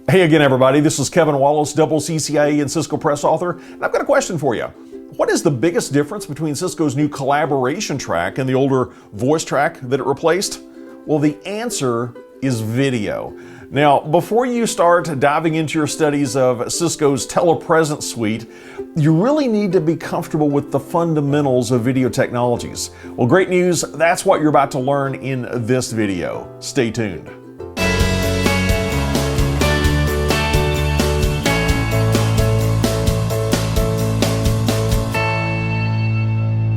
Hey again, everybody. This is Kevin Wallace, double CCIE and Cisco Press author, and I've got a question for you. What is the biggest difference between Cisco's new collaboration track and the older voice track that it replaced? Well, the answer is video. Now, before you start diving into your studies of Cisco's TelePresence suite, you really need to be comfortable with the fundamentals of video technologies. Well, great news, that's what you're about to learn in this video. Stay tuned.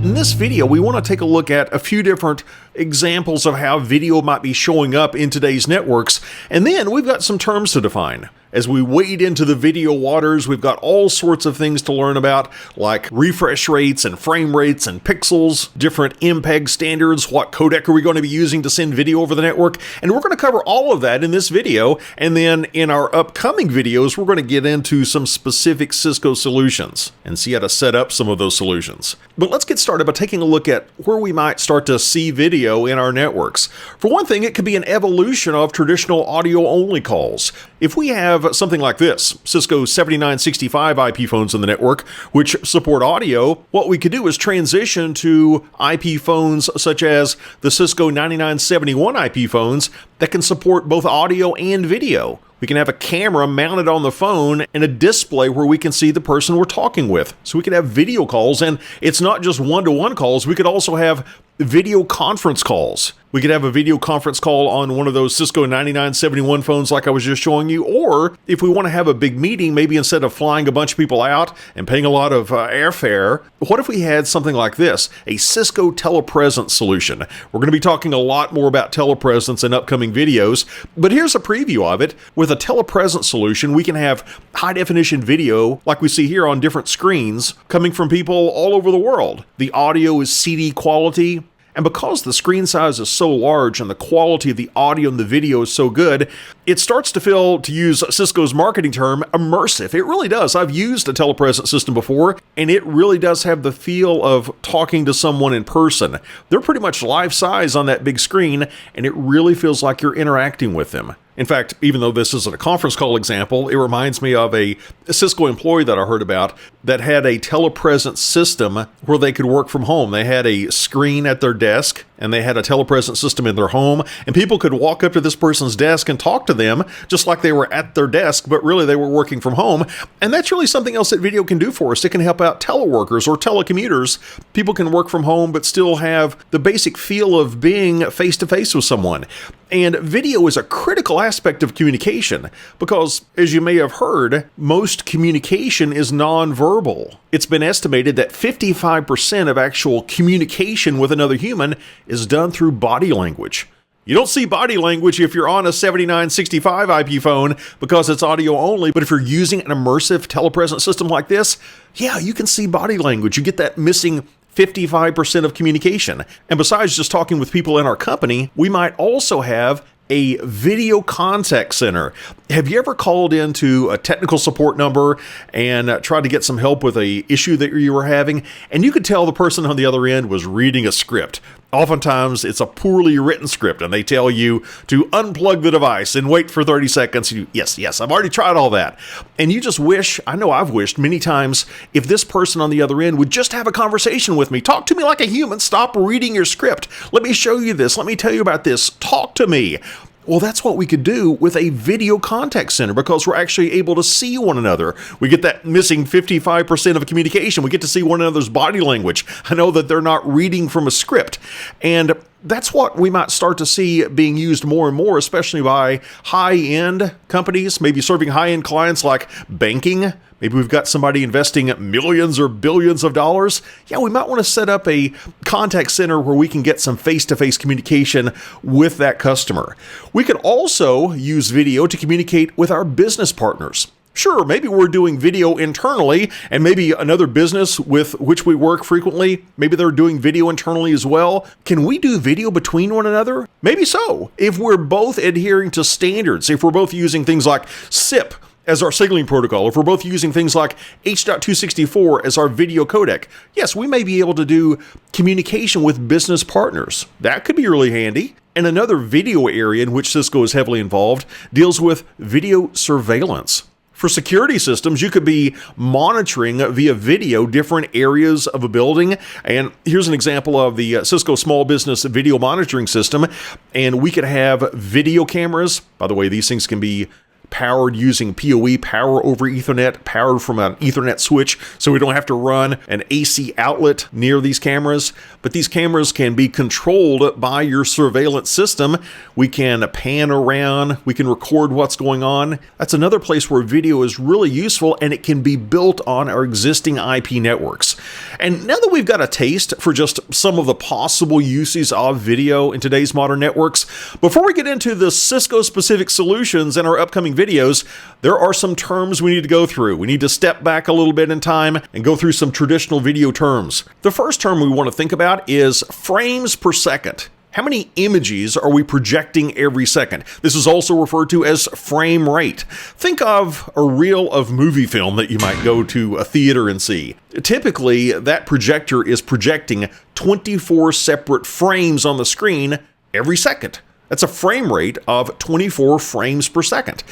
In this video, we want to take a look at a few different examples of how video might be showing up in today's networks, and then we've got some terms to define. As we wade into the video waters, we've got all sorts of things to learn about, like refresh rates and frame rates and pixels, different MPEG standards, what codec are we going to be using to send video over the network, and we're going to cover all of that in this video, and then in our upcoming videos, we're going to get into some specific Cisco solutions and see how to set up some of those solutions. But let's get started by taking a look at where we might start to see video in our networks. For one thing, it could be an evolution of traditional audio-only calls. If we have something like this, Cisco 7965 IP phones in the network, which support audio, what we could do is transition to IP phones such as the Cisco 9971 IP phones that can support both audio and video. We can have a camera mounted on the phone and a display where we can see the person we're talking with. So we can have video calls, and it's not just one-to-one calls. We could also have video conference calls. We could have a video conference call on one of those Cisco 9971 phones like I was just showing you, or if we want to have a big meeting, maybe instead of flying a bunch of people out and paying a lot of airfare, what if we had something like this, a Cisco TelePresence solution? We're going to be talking a lot more about telepresence in upcoming videos, but here's a preview of it. With a telepresence solution, we can have high-definition video, like we see here on different screens, coming from people all over the world. The audio is CD quality, and because the screen size is so large and the quality of the audio and the video is so good, it starts to feel, to use Cisco's marketing term, immersive. It really does. I've used a telepresence system before, and it really does have the feel of talking to someone in person. They're pretty much life size on that big screen, and it really feels like you're interacting with them. In fact, even though this isn't a conference call example, it reminds me of a Cisco employee that I heard about that had a telepresence system where they could work from home. They had a screen at their desk, and they had a telepresence system in their home, and people could walk up to this person's desk and talk to them just like they were at their desk, but really they were working from home. And that's really something else that video can do for us. It can help out teleworkers or telecommuters. People can work from home but still have the basic feel of being face-to-face with someone. And video is a critical aspect of communication because, as you may have heard, most communication is nonverbal. It's been estimated that 55% of actual communication with another human is done through body language. You don't see body language if you're on a 7965 IP phone because it's audio only, but if you're using an immersive telepresence system like this, yeah, you can see body language. You get that missing 55% of communication. And besides just talking with people in our company, we might also have a video contact center. Have you ever called into a technical support number and tried to get some help with an issue that you were having, and you could tell the person on the other end was reading a script? Oftentimes, it's a poorly written script, and they tell you to unplug the device and wait for 30 seconds. Yes, I've already tried all that. And you just wish, I know I've wished many times, if this person on the other end would just have a conversation with me. Talk to me like a human. Stop reading your script. Let me show you this. Let me tell you about this. Talk to me. Well, that's what we could do with a video contact center because we're actually able to see one another. We get that missing 55% of communication. We get to see one another's body language. I know that they're not reading from a script. And that's what we might start to see being used more and more, especially by high-end companies, maybe serving high-end clients like banking. Maybe we've got somebody investing millions or billions of dollars. Yeah, we might want to set up a contact center where we can get some face-to-face communication with that customer. We could also use video to communicate with our business partners. Sure, maybe we're doing video internally, and maybe another business with which we work frequently, maybe they're doing video internally as well. Can we do video between one another? Maybe so. If we're both adhering to standards, if we're both using things like SIP as our signaling protocol, if we're both using things like H.264 as our video codec, yes, we may be able to do communication with business partners. That could be really handy. And another video area in which Cisco is heavily involved deals with video surveillance. For security systems, you could be monitoring via video different areas of a building. And here's an example of the Cisco Small Business Video Monitoring System. And we could have video cameras. By the way, these things can be powered using PoE, power over Ethernet, powered from an Ethernet switch, so we don't have to run an AC outlet near these cameras. But these cameras can be controlled by your surveillance system. We can pan around, we can record what's going on. That's another place where video is really useful, and it can be built on our existing IP networks. And now that we've got a taste for just some of the possible uses of video in today's modern networks, before we get into the Cisco-specific solutions in our upcoming videos, there are some terms we need to go through. We need to step back a little bit in time and go through some traditional video terms. The first term we want to think about is frames per second. How many images are we projecting every second? This is also referred to as frame rate. Think of a reel of movie film that you might go to a theater and see. Typically, that projector is projecting 24 separate frames on the screen every second. That's a frame rate of 24 frames per second.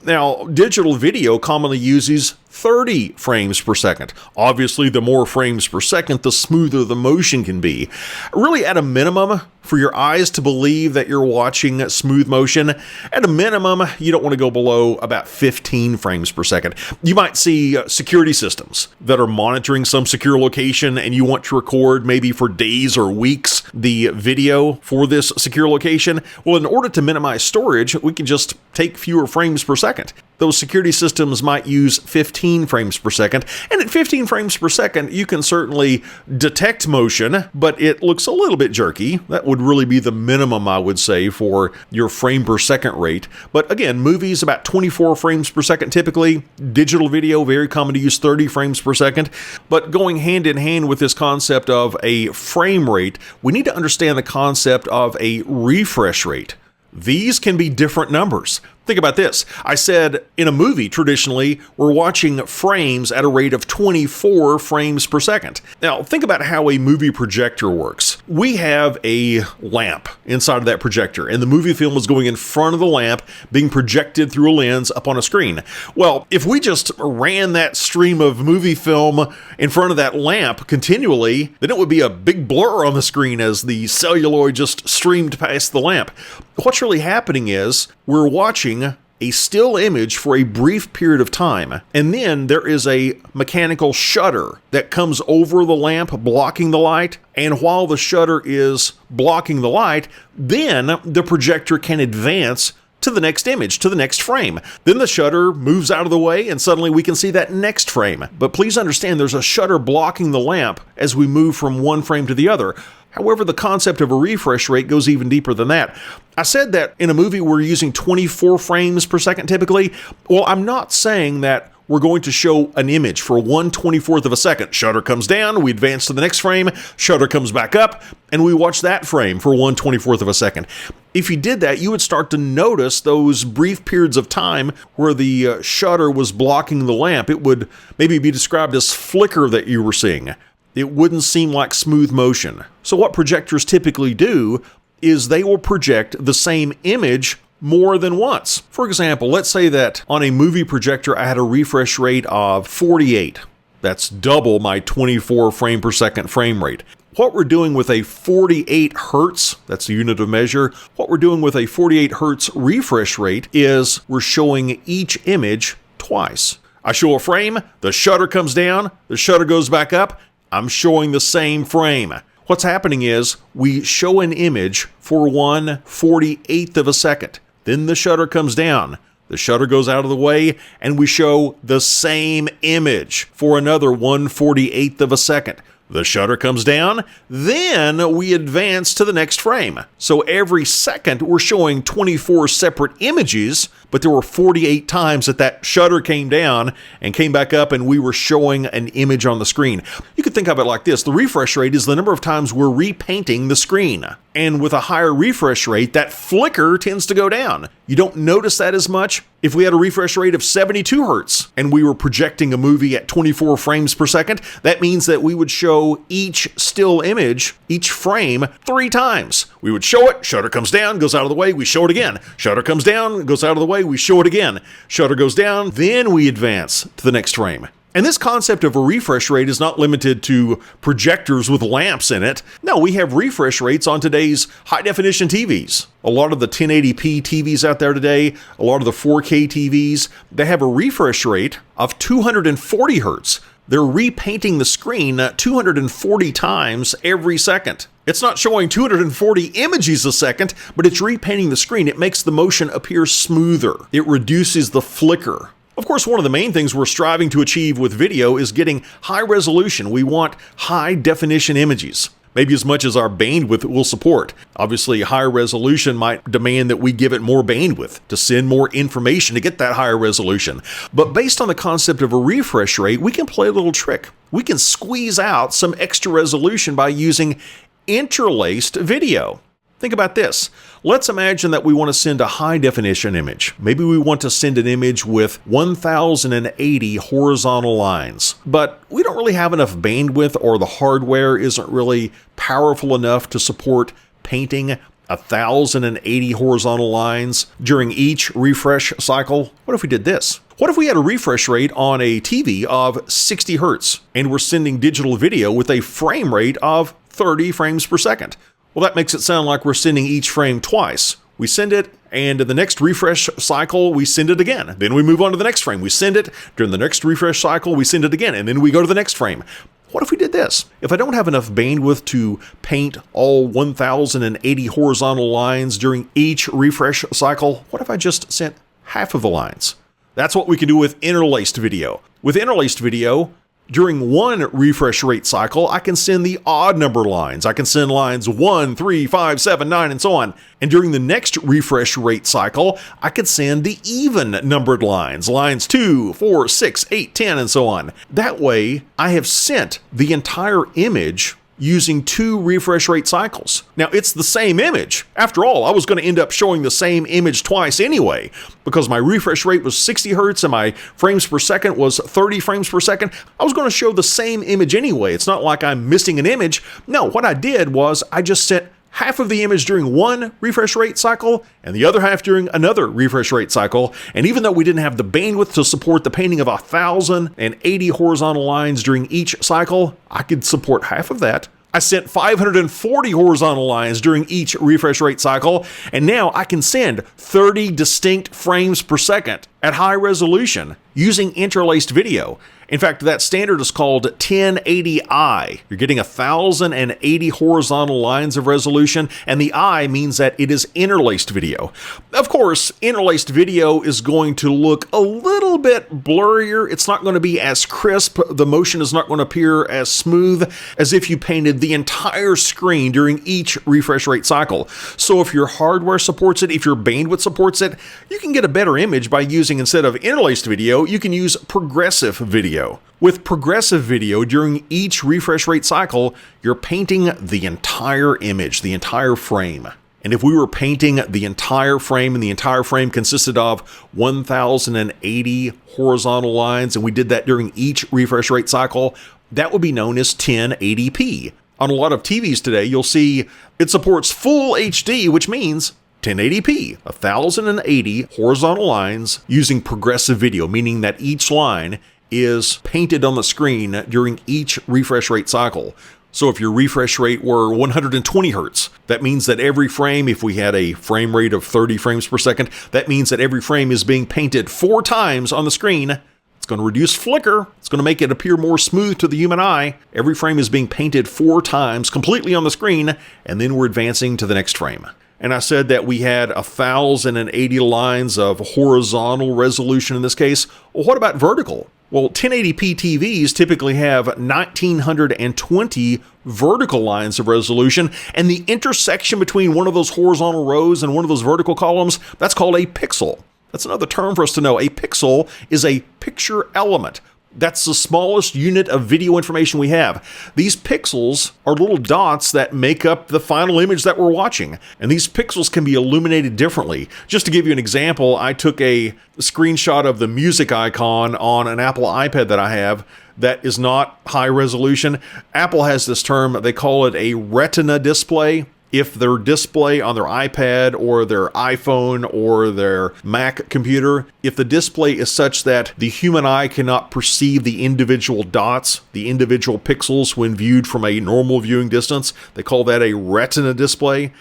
Now, digital video commonly uses 30 frames per second. Obviously, the more frames per second, the smoother the motion can be. Really, at a minimum, for your eyes to believe that you're watching smooth motion, at a minimum, you don't want to go below about 15 frames per second. You might see security systems that are monitoring some secure location, and you want to record maybe for days or weeks the video for this secure location. Well, in order to minimize storage, we can just take fewer frames per second. Those security systems might use 15 frames per second, and at 15 frames per second, you can certainly detect motion, but it looks a little bit jerky. That would really be the minimum, I would say, for your frame per second rate. But again, movies about 24 frames per second typically. Digital video, very common to use 30 frames per second. But going hand in hand with this concept of a frame rate, we need to understand the concept of a refresh rate. These can be different numbers. Think about this. I said in a movie, traditionally, we're watching frames at a rate of 24 frames per second. Now, think about how a movie projector works. We have a lamp inside of that projector, and the movie film is going in front of the lamp, being projected through a lens up on a screen. Well, if we just ran that stream of movie film in front of that lamp continually, then it would be a big blur on the screen as the celluloid just streamed past the lamp. What's really happening is we're watching a still image for a brief period of time, and then there is a mechanical shutter that comes over the lamp blocking the light, and while the shutter is blocking the light, then the projector can advance to the next image, to the next frame. Then the shutter moves out of the way, and suddenly we can see that next frame. But please understand, there's a shutter blocking the lamp as we move from one frame to the other. However, the concept of a refresh rate goes even deeper than that. I said that in a movie we're using 24 frames per second typically. Well, I'm not saying that we're going to show an image for 1/24th of a second. Shutter comes down, we advance to the next frame, shutter comes back up, and we watch that frame for 1/24th of a second. If you did that, you would start to notice those brief periods of time where the shutter was blocking the lamp. It would maybe be described as flicker that you were seeing. It wouldn't seem like smooth motion. So what projectors typically do is they will project the same image more than once. For example, let's say that on a movie projector I had a refresh rate of 48. That's double my 24 frame per second frame rate. What we're doing with a 48 hertz, that's the unit of measure, what we're doing with a 48 hertz refresh rate is we're showing each image twice. I show a frame, the shutter comes down, the shutter goes back up, I'm showing the same frame. What's happening is we show an image for 1/48th of a second. Then the shutter comes down. The shutter goes out of the way, and we show the same image for another 1/48th of a second. The shutter comes down, then we advance to the next frame. So every second we're showing 24 separate images, but there were 48 times that shutter came down and came back up and we were showing an image on the screen. You could think of it like this. The refresh rate is the number of times we're repainting the screen. And with a higher refresh rate, that flicker tends to go down. You don't notice that as much. If we had a refresh rate of 72 hertz and we were projecting a movie at 24 frames per second, that means that we would show each still image, each frame, 3 times. We would show it, shutter comes down, goes out of the way, we show it again. Shutter comes down, goes out of the way, we show it again. Shutter goes down, then we advance to the next frame. And this concept of a refresh rate is not limited to projectors with lamps in it. No, we have refresh rates on today's high-definition TVs. A lot of the 1080p TVs out there today, a lot of the 4K TVs, they have a refresh rate of 240 hertz. They're repainting the screen 240 times every second. It's not showing 240 images a second, but it's repainting the screen. It makes the motion appear smoother. It reduces the flicker. Of course, one of the main things we're striving to achieve with video is getting high resolution. We want high definition images, maybe as much as our bandwidth will support. Obviously, higher resolution might demand that we give it more bandwidth to send more information to get that higher resolution. But based on the concept of a refresh rate, we can play a little trick. We can squeeze out some extra resolution by using interlaced video. Think about this. Let's imagine that we want to send a high definition image. Maybe we want to send an image with 1080 horizontal lines, but we don't really have enough bandwidth, or the hardware isn't really powerful enough to support painting 1080 horizontal lines during each refresh cycle. What if we did this? What if we had a refresh rate on a TV of 60 hertz and we're sending digital video with a frame rate of 30 frames per second? Well, that makes it sound like we're sending each frame twice. We send it, and in the next refresh cycle, we send it again. Then we move on to the next frame. We send it. During the next refresh cycle, we send it again, and then we go to the next frame. What if we did this? If I don't have enough bandwidth to paint all 1080 horizontal lines during each refresh cycle, what if I just sent half of the lines? That's what we can do with interlaced video. With interlaced video, during one refresh rate cycle, I can send the odd number lines. I can send lines 1, 3, 5, 7, 9, and so on. And during the next refresh rate cycle, I could send the even numbered lines, lines 2, 4, 6, 8, 10, and so on. That way, I have sent the entire image using 2 refresh rate cycles. Now, it's the same image. After all, I was going to end up showing the same image twice anyway, because my refresh rate was 60 hertz and my frames per second was 30 frames per second. I was going to show the same image anyway. It's not like I'm missing an image. No, what I did was I just sent half of the image during one refresh rate cycle and the other half during another refresh rate cycle. And even though we didn't have the bandwidth to support the painting of 1080 horizontal lines during each cycle, I could support half of that. I sent 540 horizontal lines during each refresh rate cycle, and now I can send 30 distinct frames per second at high resolution using interlaced video. In fact, that standard is called 1080i. You're getting 1080 horizontal lines of resolution, and the I means that it is interlaced video. Of course, interlaced video is going to look a little bit blurrier. It's not going to be as crisp. The motion is not going to appear as smooth as if you painted the entire screen during each refresh rate cycle. So if your hardware supports it, if your bandwidth supports it, you can get a better image by using, instead of interlaced video, you can use progressive video. With progressive video, during each refresh rate cycle, you're painting the entire image, the entire frame. And if we were painting the entire frame, and the entire frame consisted of 1080 horizontal lines, and we did that during each refresh rate cycle, that would be known as 1080p. On a lot of TVs today, you'll see it supports full HD, which means 1080p, 1080 horizontal lines using progressive video, meaning that each line is painted on the screen during each refresh rate cycle. So if your refresh rate were 120 hertz, that means that every frame, if we had a frame rate of 30 frames per second, that means that every frame is being painted 4 times on the screen. It's going to reduce flicker. It's going to make it appear more smooth to the human eye. Every frame is being painted 4 times completely on the screen, and then we're advancing to the next frame. And I said that we had 1080 lines of horizontal resolution in this case. Well, what about vertical? Well, 1080p TVs typically have 1920 vertical lines of resolution, and the intersection between one of those horizontal rows and one of those vertical columns, that's called a pixel. That's another term for us to know. A pixel is a picture element. That's the smallest unit of video information we have. These pixels are little dots that make up the final image that we're watching. And these pixels can be illuminated differently. Just to give you an example, I took a screenshot of the music icon on an Apple iPad that I have that is not high resolution. Apple has this term, they call it a retina display. If their display on their iPad or their iPhone or their Mac computer, if the display is such that the human eye cannot perceive the individual dots, the individual pixels when viewed from a normal viewing distance, they call that a retina display.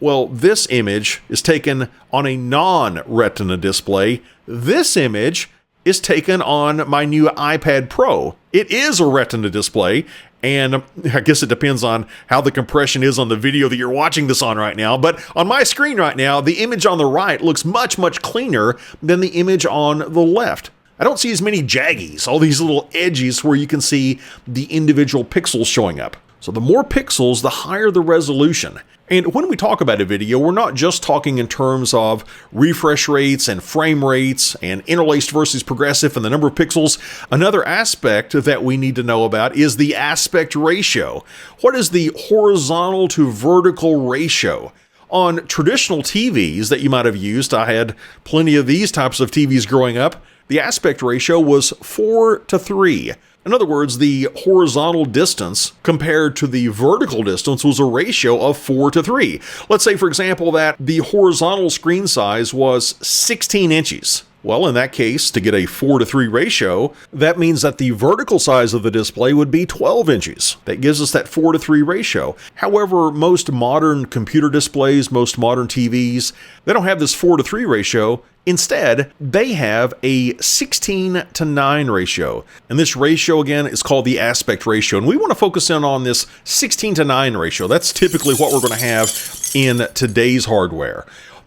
Well, this image is taken on a non-retina display. This image is taken on my new iPad Pro. It is a retina display. And I guess it depends on how the compression is on the video that you're watching this on right now. But on my screen right now, the image on the right looks much, much cleaner than the image on the left. I don't see as many jaggies, all these little edges where you can see the individual pixels showing up. So the more pixels, the higher the resolution. And when we talk about a video, we're not just talking in terms of refresh rates and frame rates and interlaced versus progressive and the number of pixels. Another aspect that we need to know about is the aspect ratio. What is the horizontal to vertical ratio? On traditional TVs that you might have used, I had plenty of these types of TVs growing up, the aspect ratio was 4:3. In other words, the horizontal distance compared to the vertical distance was a ratio of 4:3. Let's say, for example, that the horizontal screen size was 16 inches. Well, in that case, to get a 4:3 ratio, that means that the vertical size of the display would be 12 inches. That gives us that 4:3 ratio. However, most modern computer displays, most modern TVs, they don't have this 4:3 ratio. Instead, they have a 16:9 ratio. And this ratio, again, is called the aspect ratio. And we want to focus in on this 16:9 ratio. That's typically what we're going to have in today's hardware.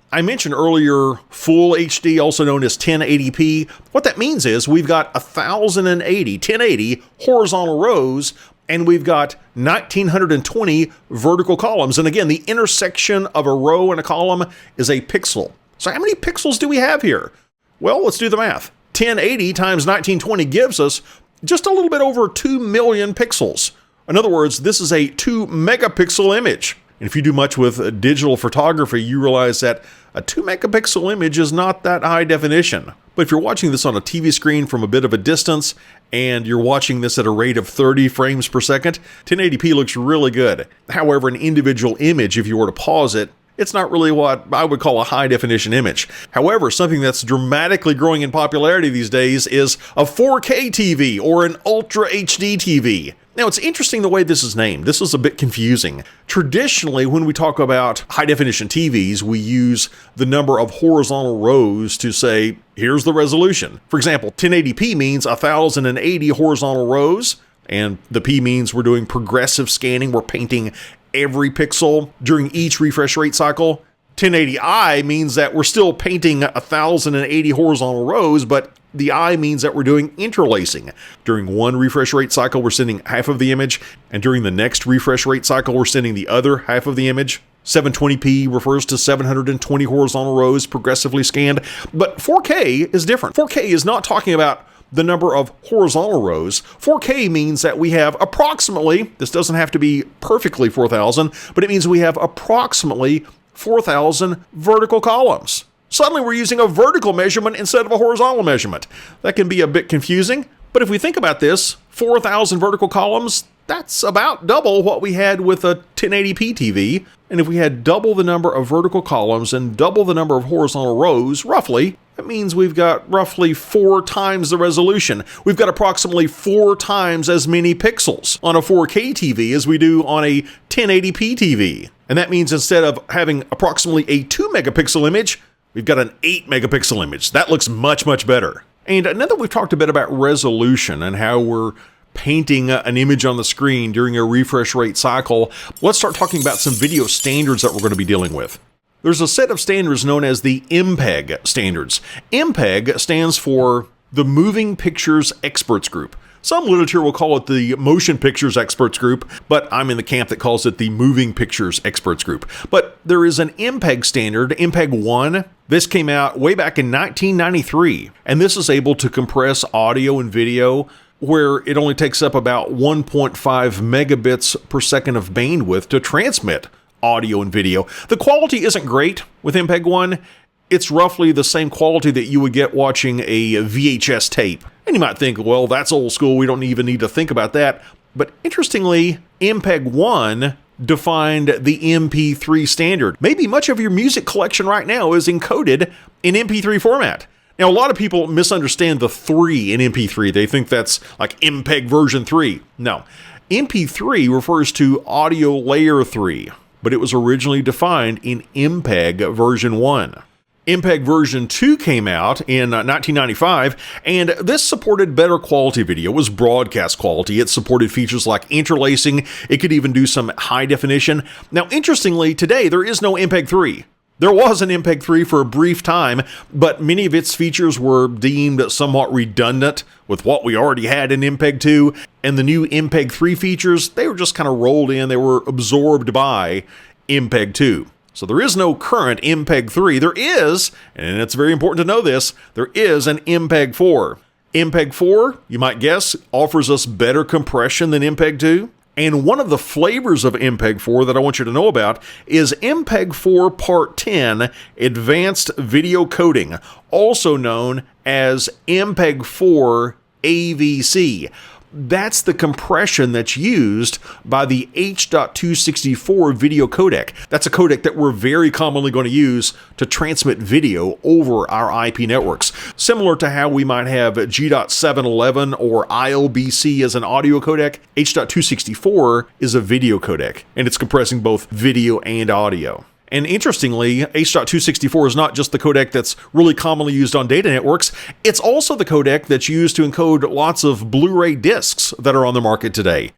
I mentioned earlier full HD, also known as 1080p. What that means is we've got 1080 horizontal rows, and we've got 1920 vertical columns. And again, the intersection of a row and a column is a pixel. So how many pixels do we have here? Well, let's do the math. 1080 times 1920 gives us just a little bit over 2 million pixels. In other words, this is a 2 megapixel image. And if you do much with digital photography, you realize that a 2 megapixel image is not that high definition. But if you're watching this on a TV screen from a bit of a distance, and you're watching this at a rate of 30 frames per second, 1080p looks really good. However, an individual image, if you were to pause it, it's not really what I would call a high definition image. However, something that's dramatically growing in popularity these days is a 4K TV or an Ultra HD TV. Now, it's interesting the way this is named. This is a bit confusing. Traditionally, when we talk about high-definition TVs, we use the number of horizontal rows to say, here's the resolution. For example, 1080p means 1080 horizontal rows, and the P means we're doing progressive scanning. We're painting every pixel during each refresh rate cycle. 1080i means that we're still painting 1080 horizontal rows, but the I means that we're doing interlacing. During one refresh rate cycle, we're sending half of the image, and during the next refresh rate cycle, we're sending the other half of the image. 720p refers to 720 horizontal rows progressively scanned, but 4K is different. 4K is not talking about the number of horizontal rows. 4K means that we have approximately, this doesn't have to be perfectly 4,000, but it means we have approximately 4,000 vertical columns. Suddenly we're using a vertical measurement instead of a horizontal measurement. That can be a bit confusing, but if we think about this, 4,000 vertical columns, that's about double what we had with a 1080p TV. And if we had double the number of vertical columns and double the number of horizontal rows, roughly, that means we've got roughly 4 times the resolution. We've got approximately 4 times as many pixels on a 4K TV as we do on a 1080p TV. And that means instead of having approximately a 2 megapixel image, we've got an 8 megapixel image. That looks much, much better. And now that we've talked a bit about resolution and how we're painting an image on the screen during a refresh rate cycle, let's start talking about some video standards that we're going to be dealing with. There's a set of standards known as the MPEG standards. MPEG stands for the Moving Pictures Experts Group. Some literature will call it the Motion Pictures Experts Group, but I'm in the camp that calls it the Moving Pictures Experts Group. But there is an MPEG standard, MPEG 1, This came out way back in 1993, and this is able to compress audio and video where it only takes up about 1.5 megabits per second of bandwidth to transmit audio and video. The quality isn't great with MPEG-1. It's roughly the same quality that you would get watching a VHS tape. And you might think, well, that's old school, we don't even need to think about that. But interestingly, MPEG-1 defined the MP3 standard. Maybe much of your music collection right now is encoded in MP3 format. Now, a lot of people misunderstand the 3 in MP3. They think that's like MPEG version 3. No, MP3 refers to audio layer 3, but it was originally defined in MPEG version 1. MPEG version 2 came out in 1995, and this supported better quality video. It was broadcast quality. It supported features like interlacing. It could even do some high definition. Now, interestingly, today there is no MPEG 3. There was an MPEG 3 for a brief time, but many of its features were deemed somewhat redundant with what we already had in MPEG 2, and the new MPEG 3 features, they were just kind of rolled in. They were absorbed by MPEG 2. So there is no current MPEG 3. There is, and it's very important to know this, there is an MPEG 4. MPEG 4, you might guess, offers us better compression than MPEG 2. And one of the flavors of MPEG 4 that I want you to know about is MPEG 4 Part 10 Advanced Video Coding, also known as MPEG 4 AVC. That's the compression that's used by the H.264 video codec. That's a codec that we're very commonly going to use to transmit video over our IP networks. Similar to how we might have G.711 or ILBC as an audio codec, H.264 is a video codec, and it's compressing both video and audio. And interestingly, H.264 is not just the codec that's really commonly used on data networks, it's also the codec that's used to encode lots of Blu-ray discs that are on the market today.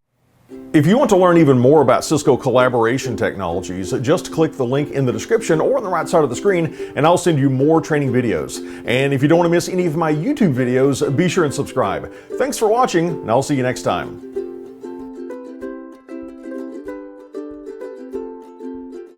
If you want to learn even more about Cisco collaboration technologies, just click the link in the description or on the right side of the screen, and I'll send you more training videos. And if you don't want to miss any of my YouTube videos, be sure and subscribe. Thanks for watching, and I'll see you next time.